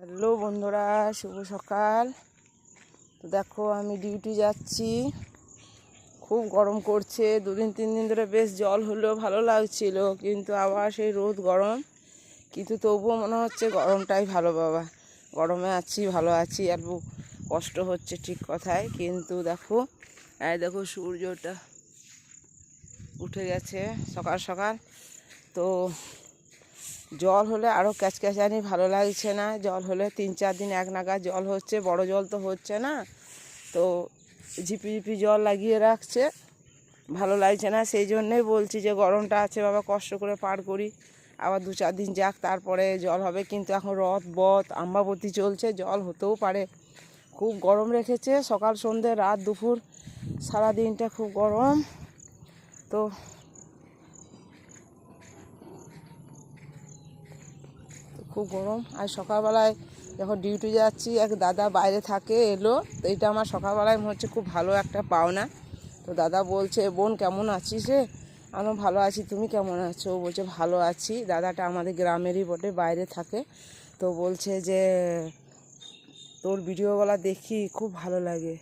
Hello বন্ধুরা, শুভ সকাল। তো দেখো আমি ডিউটি যাচ্ছি, খুব গরম করছে। 2-3 দিন ধরে বেশ জল হলেও ভালো লাগছিল, কিন্তু আবার সেই রোদ গরম। কিন্তু তবুও মনে হচ্ছে গরমটাই ভালো বাবা, গরমে আছি, ভালো আছি। আর কষ্ট হচ্ছে ঠিক কথায়, কিন্তু দেখো দেখো সূর্যটা উঠে গেছে সকাল সকাল। তো জল হলে আরও ক্যাচক্যাচানি, ভালো লাগছে না। জল হলে 3-4 দিন এক নাগাদ জল হচ্ছে, বড় জল তো হচ্ছে না। তো ঝিপি ঝিপি জল লাগিয়ে রাখছে, ভালো লাগছে না। সেই জন্যেই বলছি যে গরমটা আছে বাবা, কষ্ট করে পার করি, আবার 2-4 দিন যাক, তারপরে জল হবে। কিন্তু এখন রথ বথ আম্বাবতী চলছে, জল হতেও পারে। খুব গরম রেখেছে, সকাল সন্ধ্যে রাত দুপুর সারা দিনটা খুব গরম। তো খুব গরম। আর সকালবেলায় যখন ডিউটি যাচ্ছি, এক দাদা বাইরে থাকে, এলো। তো এটা আমার সকালবেলায় মনে হচ্ছে খুব ভালো একটা পাওনা। তো দাদা বলছে, বোন কেমন আছিস রে? আমি ভালো আছি, তুমি কেমন আছো? ও বলছে ভালো আছি। দাদাটা আমাদের গ্রামেরই বটে, বাইরে থাকে। তো বলছে যে তোর ভিডিওগুলো দেখি, খুব ভালো লাগে,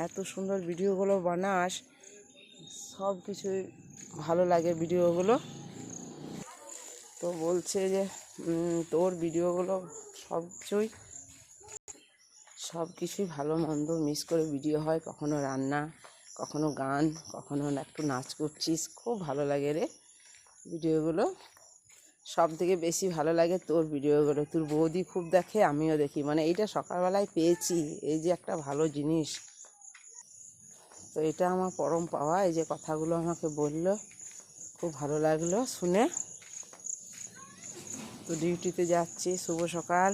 এত সুন্দর ভিডিওগুলো বানাস, সব কিছুই ভালো লাগে ভিডিওগুলো। তো বলছে যে তোর ভিডিওগুলো সব কিছুই ভালো মন্দ মিক্স করে ভিডিও হয়, কখনো রান্না, কখনো গান, কখনো একটু নাচ করছিস, খুব ভালো লাগে রে ভিডিওগুলো। সব থেকে বেশি ভালো লাগে তোর ভিডিওগুলো। তোর বৌদি খুব দেখে, আমিও দেখি, মানে এইটা সকালবেলায় পেয়েছি, এই যে একটা ভালো জিনিস। তো এটা আমার পরম পাওয়া। এই যে কথাগুলো আমাকে বললো, খুব ভালো লাগলো শুনে। তো ডিউটিতে যাচ্ছি, শুভ সকাল।